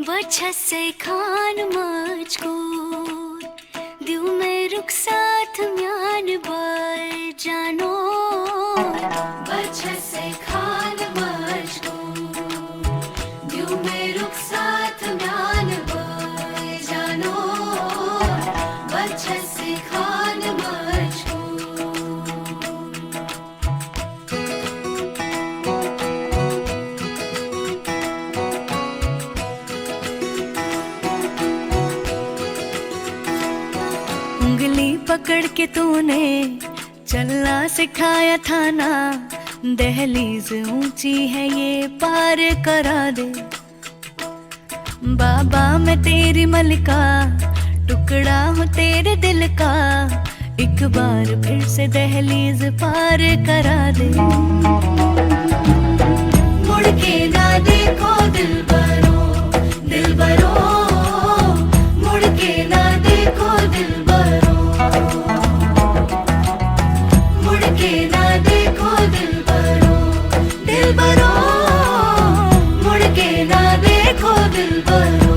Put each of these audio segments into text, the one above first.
वजह से खान मजबूर दिल में रुक साथ म्यान बार जानो वजह से खान मजबूर दिल में रुक साथ म्यान बार जानो वजह से खान उंगली पकड़ के तूने चलना सिखाया था ना, दहलीज ऊंची है ये पार करा दे। बाबा मैं तेरी मलिका, टुकड़ा हूँ तेरे दिल का, एक बार फिर से दहलीज पार करा दे। मुड़ के ना देखो दिलबरो दिलबरो, मुड़ के ना देखो दिलबरो, मुड़ के ना देखो दिलबरो दिलबरो, मुड़ के ना देखो दिलबरो।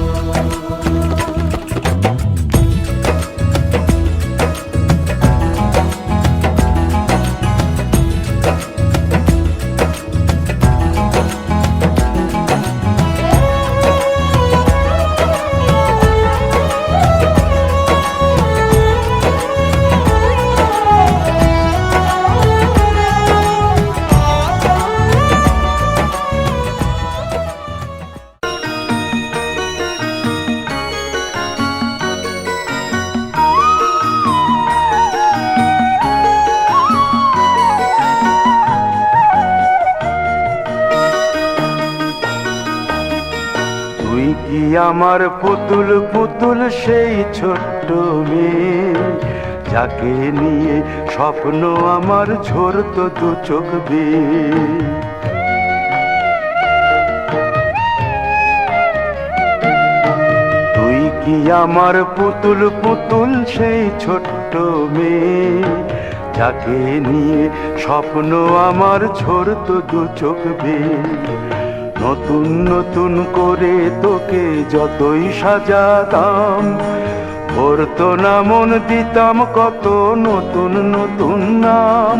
আমার পুতুল পুতুল সেই ছোট্ট মেয়ে, যাকে নিয়ে স্বপ্ন আমার ঝরতো দু চোখ বেয়ে। তুই কি আমার পুতুল পুতুল সেই ছোট্ট মেয়ে, যাকে নিয়ে স্বপ্ন আমার ঝরতো দু চোখ বেয়ে। নতুন নতুন করে তোকে যতই সাজাতাম, ভরতো না মন দিতাম কত নতুন নতুন নাম।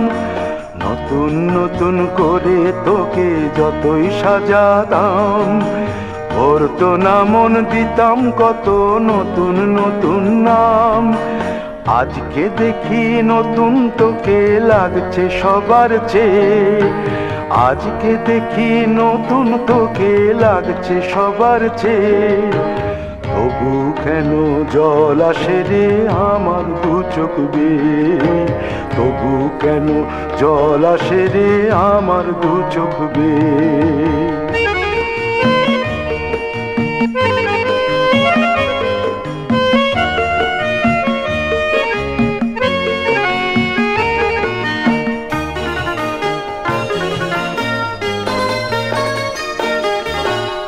নতুন নতুন করে তোকে যতই সাজাতাম, ভরতো না মন দিতাম কত নতুন নতুন নাম। আজকে দেখি নতুন তোকে লাগছে সবার চেয়ে, আজকে দেখি নতুন তোকে লাগছে সবার চেয়ে। তবু কেন জল আসে রে আমার দু চোখ বেয়ে, তবু কেন জল আসে রে আমার দু চোখ বেয়ে।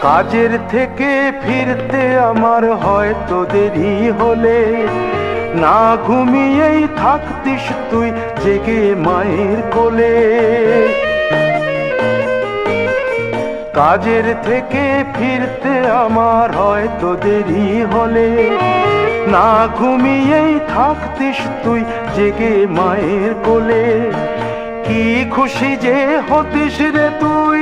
কাজের থেকে ফিরতে আমার হয়তো দেরি হলে, না ঘুমিয়েই থাকতিস তুই জেগে মায়ের কোলে। কাজের থেকে ফিরতে আমার হয়তো দেরি হলে, না ঘুমিয়েই থাকতিস তুই জেগে মায়ের কোলে। কি খুশি যে হতিস রে তুই,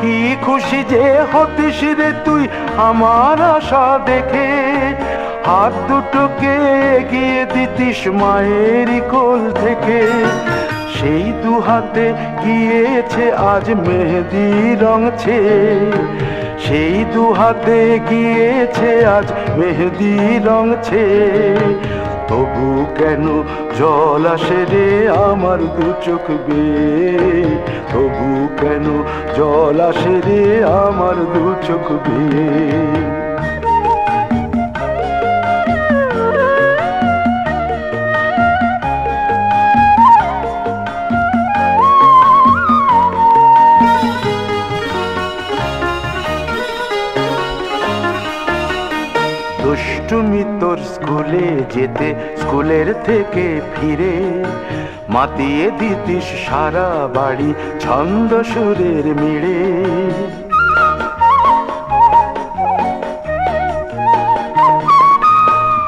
কি খুশি যে হতিস রে তুই আমার আশা দেখে। হাত দুটোকে এগিয়ে দিতিস মায়ের কোল থেকে, সেই দু হাতে গিয়েছে আজ মেহেদি রং ছেয়ে। সেই দু হাতে গিয়েছে আজ মেহেদি রং ছেয়ে। তবু কেন জল আসে রে আমার দু চোখ বেয়ে, তবু কেন জল আসে রে আমার দু চোখ বেয়ে। দুষ্টুমি তোর স্কুলে যেতে, স্কুলের থেকে ফিরে মাতিয়ে দিতিস সারা বাড়ি ছন্দ সুরের মিড়ে।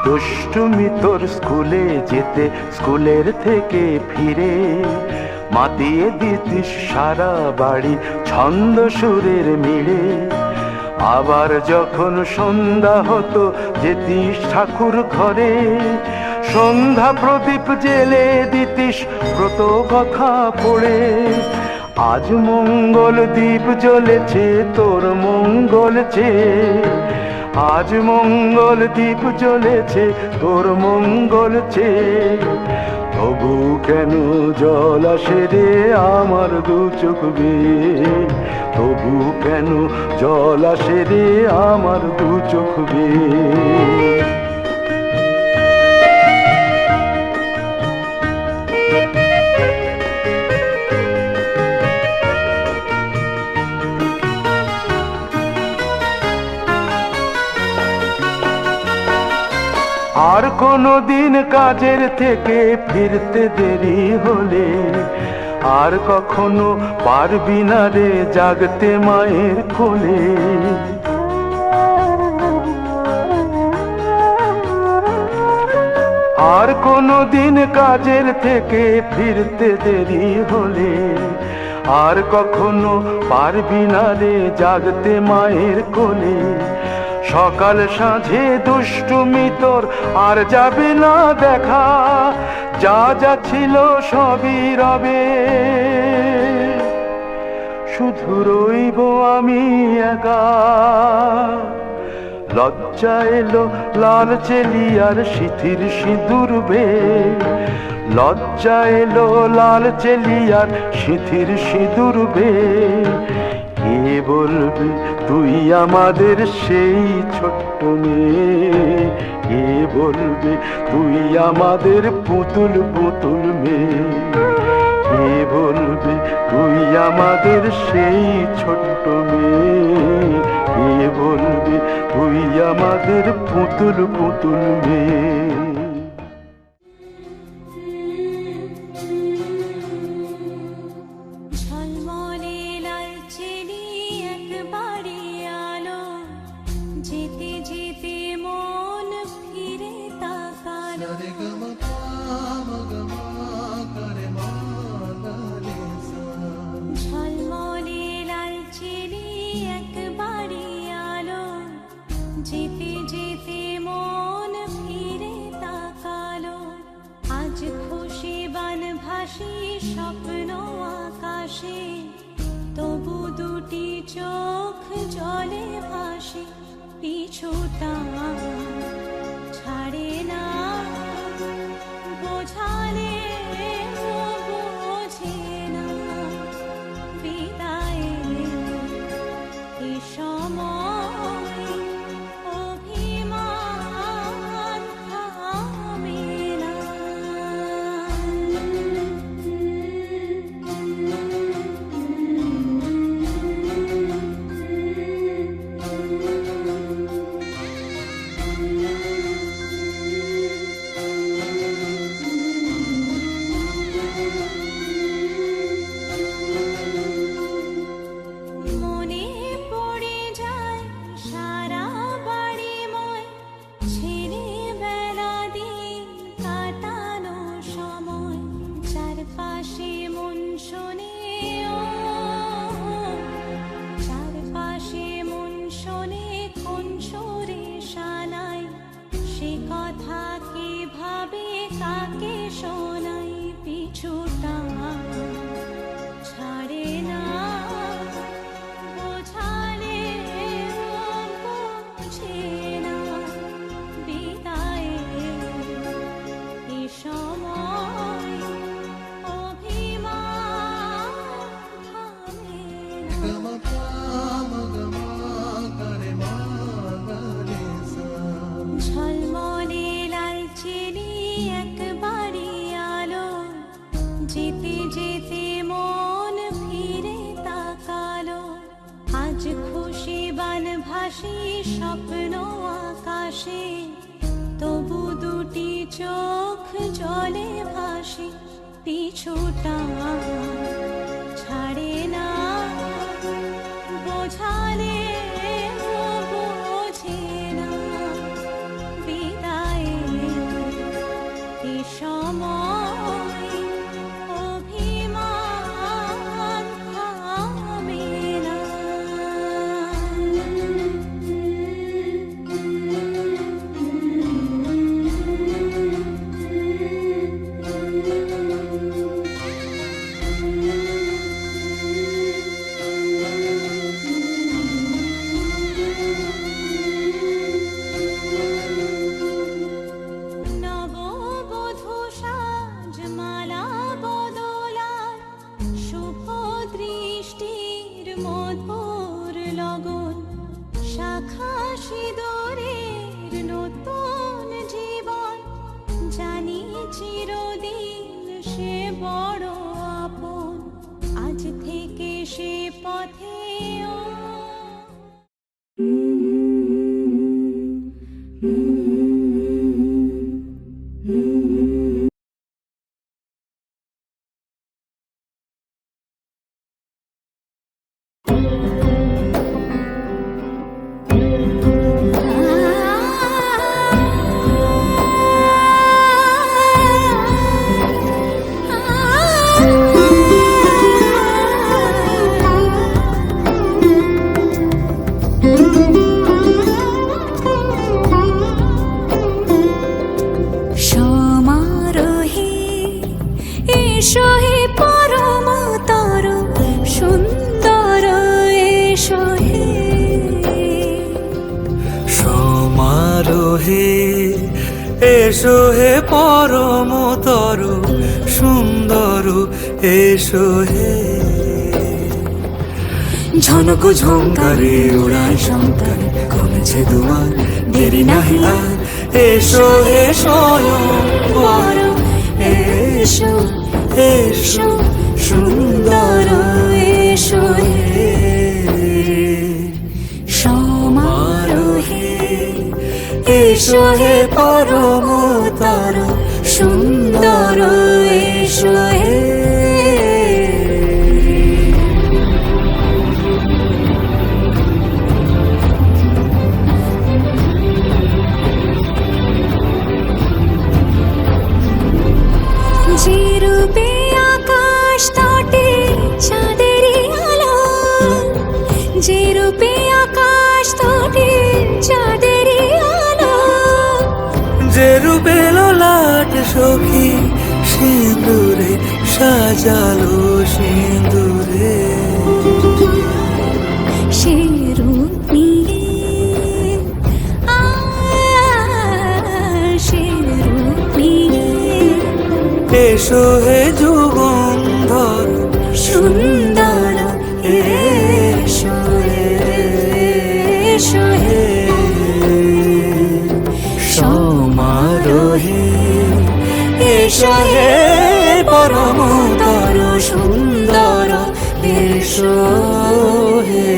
দুষ্টুমি তোর স্কুলে যেতে, স্কুলের থেকে ফিরে মাতিয়ে দিতিস সারা বাড়ি ছন্দ সুরের মিলে। আবার যখন সন্ধ্যা হতো যেতিস ঠাকুর ঘরে, সন্ধ্যা প্রদীপ জেলে দিতিস ব্রত কথা পড়ে। আজ মঙ্গল দ্বীপ জ্বলেছে তোর মঙ্গল চেয়ে, আজ মঙ্গল দ্বীপ জ্বলেছে তোর মঙ্গল চেয়ে। তবু কেন জল আসে রে আমার দু চোখ বেয়ে, তবু কেন জল আসে রে আমার দু চোখ বেয়ে। আর কোনো দিন কাজের থেকে ফিরতে দেরি হলে, আর কখনো পারবি না রে জাগতে মায়ের কোলে। আর কোনো দিন কাজের থেকে ফিরতে দেরি হলে, আর কখনো পারবি না রে জাগতে মায়ের কোলে। সকাল সাঁঝে দুষ্টুমি তোর আর যাবে না দেখা, যা যা ছিল সবই রবে। শুধু রইব আমি একা, লজ্জা এলো লাল চেলিয়ার সিথির সিঁদুর বেয়ে, লজ্জা এলো লাল চেলিয়ার সিথির সিঁদুর বেয়ে। কে বলবি তুই আমাদের সেই ছোট্ট মেয়ে, কে বলবে তুই আমাদের পুতুল পুতুল মেয়ে, কে বলবে তুই আমাদের সেই ছোট্ট মেয়ে, কে বলবে তুই আমাদের পুতুল পুতুল মেয়ে। যেতে যেতে মন ফিরে তাকালো, আজ খুশি বান ভাসি স্বপ্ন আকাশে। তবু দুটি চোখ জলে ভাসে, পিছুটা ছাড়ে না। বোঝালে বোঝে না, বিদায়ে এ সময় যেতে যেতে মন ফিরে তাকালো, আজ খুশি বান ভাসি স্বপ্ন আকাশে। তবু দুটি চোখ জলে ভাসে, পিছুটা ছাড়ে না। বোঝালে বোঝে না, বিদায়ে মধুর লগন, শাখা সিঁদুরের নতুন জীবন, জানি চিরদিন সে বড় আপন, আজ থেকে সে পথে সমারোহে এসো হে পরমতর সুন্দর, এসো হে সমারোহে এসো হে পরমতর সুন্দর, এসো হে ঝনক ঝঙ্কারে ওড়ায় শঙ্কার, কমেছে দুয়ার দেরি নাহি আর, এসো হে স্বয়ংবর, এসো এসো সুন্দর, এসো হে সমারোহে এসো হে পরমতর সুন্দর, এসো হে যে রূপে আকাশ তটে চাঁদেরই আলো, যে রূপে আকাশ তটে চাঁদেরই আলো, যে রূপে ললাট সখী সিঁদুরে সাজালো সিঁদুরে, সে রূপ নিয়ে সে রূপ নিয়ে এসো হে যুগন্ধর সুন্দর, এসো এসো হে সমারোহে এসো হে পরমতর সুন্দর, এসো হে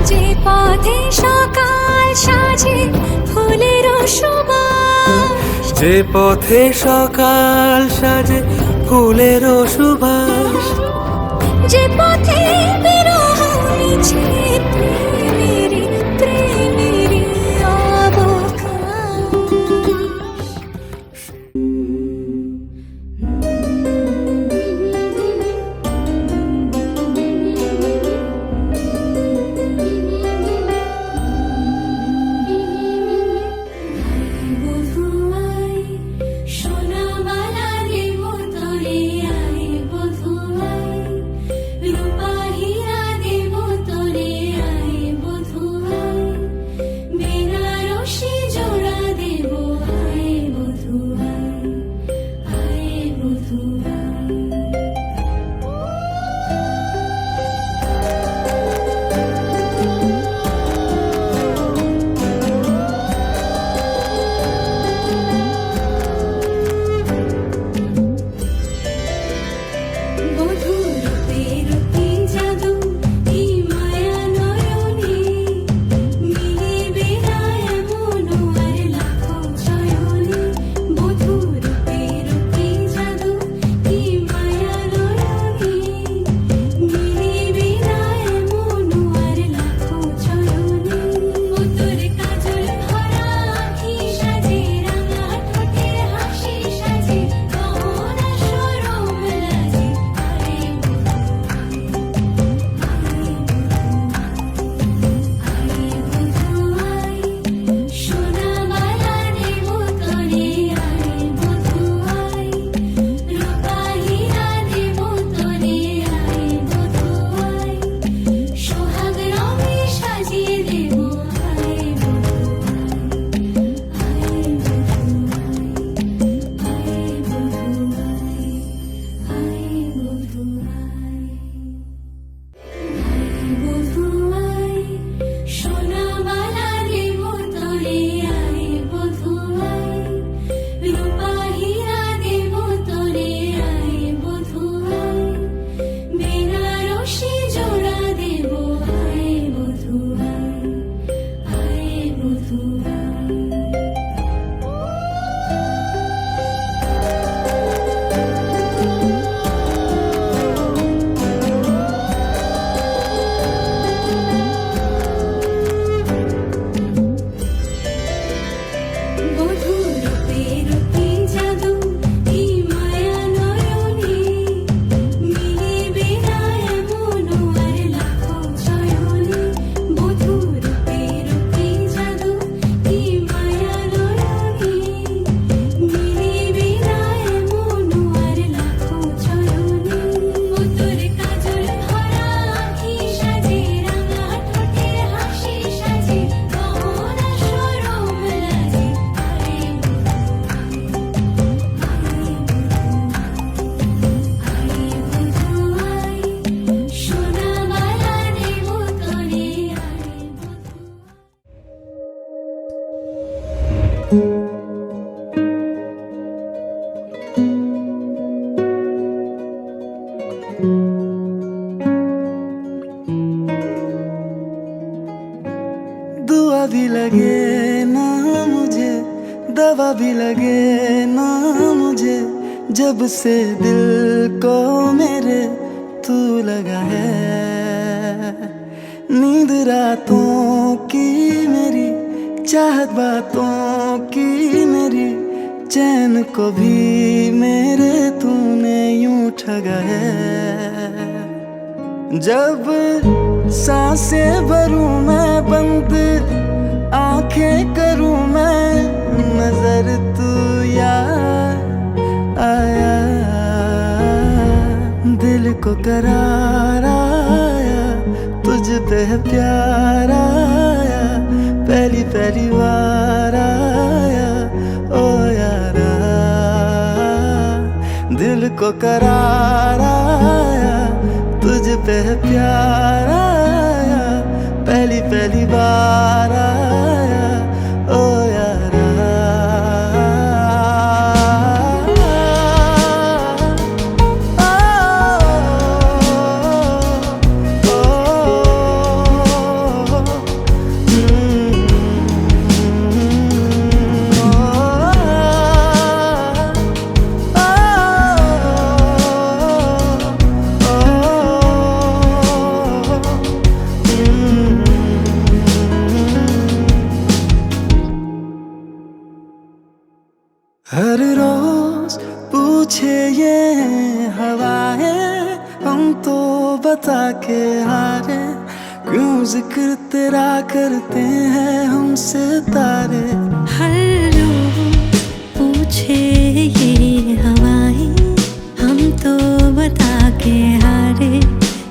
যে পথে সকাল সাজে ফুলের সুবাস, যে পথে সকাল সাজে ফুলের সুবাস, যে পথে বিরহ মিছে প্রেমেরই প্রেমেরই অবকাশ। বধুয়াই সোনামালা দেব তোরে, আয় বধুয়াই রূপাহী भी लगे ना मुझे, दवा भी लगे ना मुझे, जब से दिल को मेरे तू लगा है। नींद रातों की मेरी, चाहत बातों की मेरी, चैन को भी मेरे तूने यूं ठगा है। जब सांसें भरूं मैं बंद, आंखें करूं मैं नजर, तू याद आया। दिल को करार आया, तुझ पे प्यार आया, पहली पहली बार आया ओ यारा। दिल को करार आया, तुझ पे प्यार आया, पहली पहली बार आया ओ यारा। हर रोज पूछे ये हवाएं, हम तो बता के हारे, क्यों जिक्र तेरा करते हैं हम सितारे। हर रोज पूछे ये हवाएं, हम तो बता के हारे,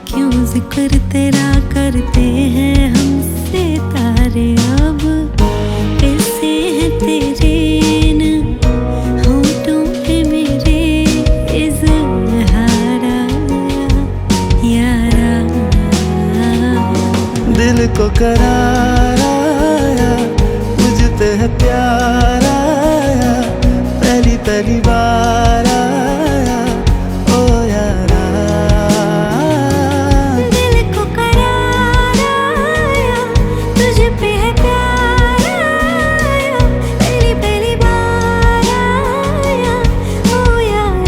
क्यों जिक्र तेरा करते हैं हम सितारे। अब कैसे है तेरे दिल को करार आया, मुझ पे है प्यार आया, पहली पहली बार आया ओ यारा। दिल को करार आया, तुझ पे है प्यार आया, पहली पहली बार आया ओ यारा।